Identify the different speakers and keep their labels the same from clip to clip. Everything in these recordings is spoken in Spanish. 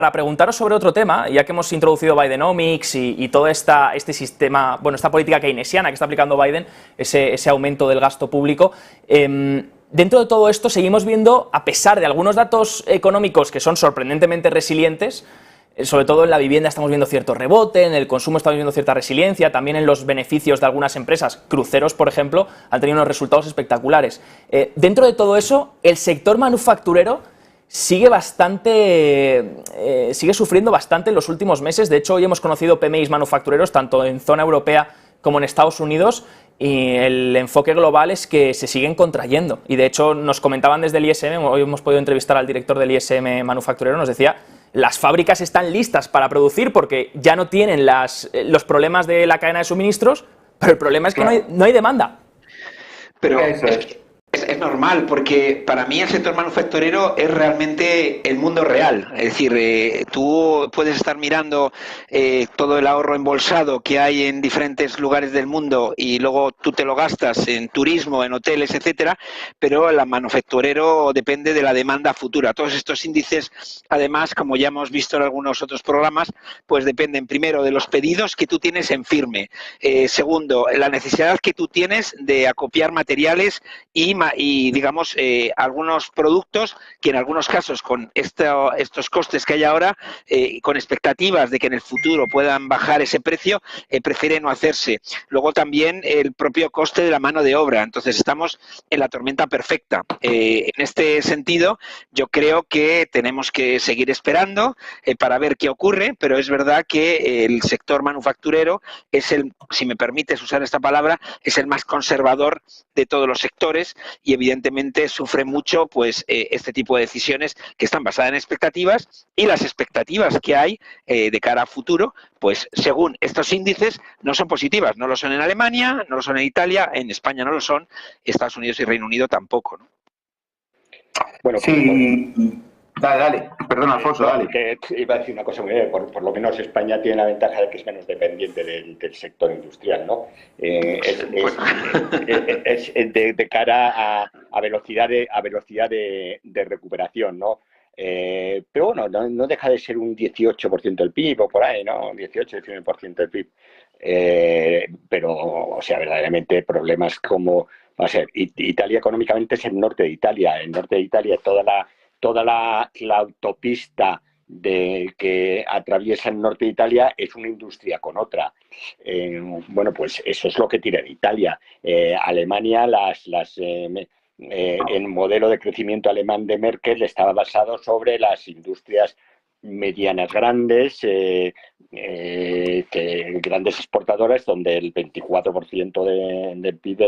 Speaker 1: Para preguntaros sobre otro tema, ya que hemos introducido Bidenomics y todo este sistema, bueno, esta política keynesiana que está aplicando Biden, ese aumento del gasto público, dentro de todo esto seguimos viendo, a pesar de algunos datos económicos que son sorprendentemente resilientes, sobre todo en la vivienda estamos viendo cierto rebote, en el consumo estamos viendo cierta resiliencia, también en los beneficios de algunas empresas, cruceros por ejemplo, han tenido unos resultados espectaculares. Dentro de todo eso, el sector manufacturero sigue sufriendo bastante en los últimos meses. De hecho, hoy hemos conocido PMIs manufactureros tanto en zona europea como en Estados Unidos, y el enfoque global es que se siguen contrayendo. Y de hecho nos comentaban desde el ISM, hoy hemos podido entrevistar al director del ISM manufacturero, nos decía, las fábricas están listas para producir porque ya no tienen los problemas de la cadena de suministros, pero el problema es que no hay demanda.
Speaker 2: Pero es normal, porque para mí el sector manufacturero es realmente el mundo real. Es decir, tú puedes estar mirando todo el ahorro embolsado que hay en diferentes lugares del mundo y luego tú te lo gastas en turismo, en hoteles, etcétera, pero el manufacturero depende de la demanda futura. Todos estos índices, además, como ya hemos visto en algunos otros programas, pues dependen primero de los pedidos que tú tienes en firme. Segundo, la necesidad que tú tienes de acopiar materiales y digamos, algunos productos que en algunos casos con estos costes que hay ahora, con expectativas de que en el futuro puedan bajar ese precio, prefieren no hacerse. Luego también el propio coste de la mano de obra. Entonces estamos en la tormenta perfecta. En este sentido, yo creo que tenemos que seguir esperando para ver qué ocurre, pero es verdad que el sector manufacturero es el, si me permites usar esta palabra, es el más conservador de todos los sectores y evidentemente sufre mucho pues este tipo de decisiones que están basadas en expectativas, y las expectativas que hay de cara a futuro, pues según estos índices no son positivas. No lo son en Alemania, no lo son en Italia, en España no lo son, Estados Unidos y Reino Unido tampoco, ¿no?
Speaker 3: Bueno,
Speaker 4: sí. Dale. Perdón, Alfonso, dale.
Speaker 3: Que iba a decir una cosa muy bien. Por lo menos España tiene la ventaja de que es menos dependiente del sector industrial, ¿no? De cara a velocidad de recuperación, ¿no? Pero bueno, no deja de ser un 18% del PIB o por ahí, ¿no? 18-19% del PIB. Pero, o sea, verdaderamente problemas como, va a ser, Italia económicamente es el norte de Italia. El norte de Italia, toda la autopista que atraviesa el norte de Italia es una industria con otra. Bueno, pues eso es lo que tiene de Italia. Alemania, el modelo de crecimiento alemán de Merkel estaba basado sobre las industrias medianas grandes, grandes exportadoras, donde el 24% del PIB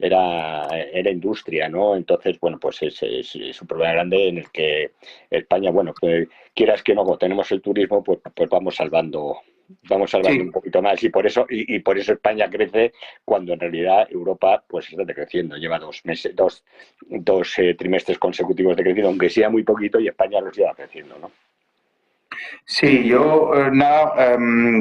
Speaker 3: era industria, ¿no? Entonces, bueno, pues es un problema grande en el que España, bueno, pues, quieras que no, tenemos el turismo, pues vamos salvando sí, un poquito más, y por eso España crece cuando en realidad Europa pues está decreciendo. Lleva dos trimestres consecutivos decreciendo, aunque sea muy poquito, y España los lleva creciendo, ¿no?
Speaker 4: Sí, yo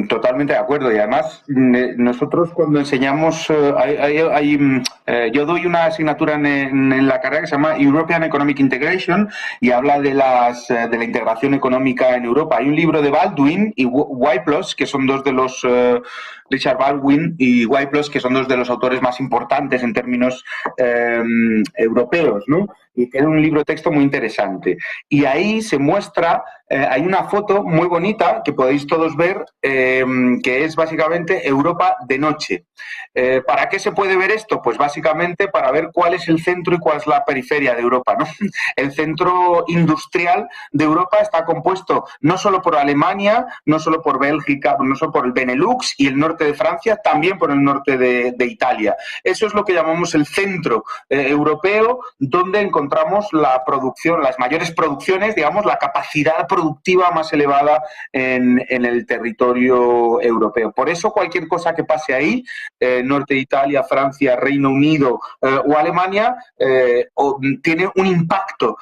Speaker 4: totalmente de acuerdo, y además nosotros cuando enseñamos, yo doy una asignatura en la carrera que se llama European Economic Integration y habla de la integración económica en Europa. Hay un libro de Baldwin y Wycliffe, que son dos de los Richard Baldwin y Wycliffe, que son dos de los autores más importantes en términos europeos, ¿no? Y tiene un libro de texto muy interesante. Y ahí se muestra, hay una foto muy bonita que podéis todos ver, que es básicamente Europa de noche. ¿Para qué se puede ver esto? Pues básicamente para ver cuál es el centro y cuál es la periferia de Europa, ¿no? El centro industrial de Europa está compuesto no solo por Alemania, no solo por Bélgica, no solo por el Benelux y el norte de Francia, también por el norte de Italia. Eso es lo que llamamos el centro europeo, donde encontramos la producción, las mayores producciones, digamos, la capacidad productiva más elevada en el territorio europeo. Por eso cualquier cosa que pase ahí, norte de Italia, Francia, Reino Unido o Alemania, tiene un impacto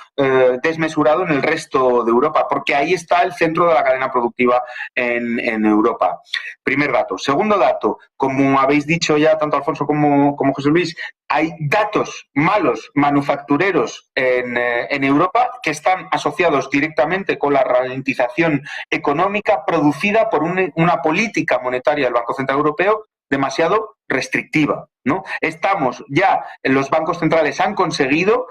Speaker 4: desmesurado en el resto de Europa, porque ahí está el centro de la cadena productiva en Europa. Primer dato. Segundo dato, como habéis dicho ya tanto Alfonso como José Luis, hay datos malos manufactureros en Europa que están asociados directamente con la ralentización económica producida por una política monetaria del Banco Central Europeo demasiado restrictiva, ¿no? Estamos ya, los bancos centrales han conseguido,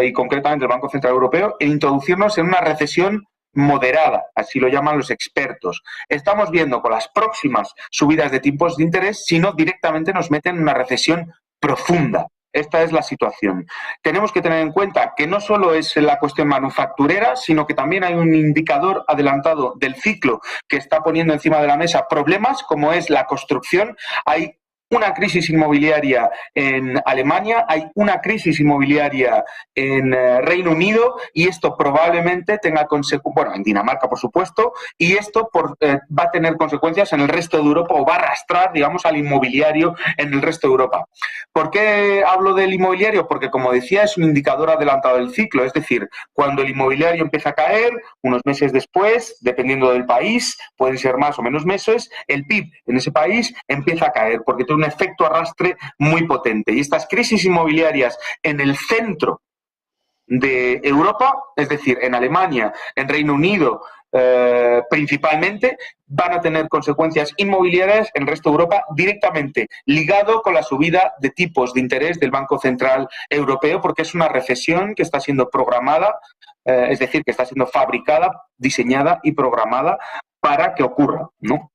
Speaker 4: y concretamente el Banco Central Europeo, introducirnos en una recesión moderada, así lo llaman los expertos. Estamos viendo con las próximas subidas de tipos de interés, si no directamente nos meten en una recesión profunda. Esta es la situación. Tenemos que tener en cuenta que no solo es la cuestión manufacturera, sino que también hay un indicador adelantado del ciclo que está poniendo encima de la mesa problemas, como es la construcción. Hay una crisis inmobiliaria en Alemania, hay una crisis inmobiliaria en Reino Unido, y esto probablemente tenga consecuencias, bueno, en Dinamarca, por supuesto, y esto va a tener consecuencias en el resto de Europa, o va a arrastrar, digamos, al inmobiliario en el resto de Europa. ¿Por qué hablo del inmobiliario? Porque, como decía, es un indicador adelantado del ciclo, es decir, cuando el inmobiliario empieza a caer, unos meses después, dependiendo del país, pueden ser más o menos meses, el PIB en ese país empieza a caer, porque un efecto arrastre muy potente. Y estas crisis inmobiliarias en el centro de Europa, es decir, en Alemania, en Reino Unido, principalmente, van a tener consecuencias inmobiliarias en el resto de Europa directamente ligado con la subida de tipos de interés del Banco Central Europeo, porque es una recesión que está siendo programada, es decir, que está siendo fabricada, diseñada y programada para que ocurra, ¿no?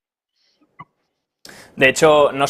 Speaker 1: De hecho, no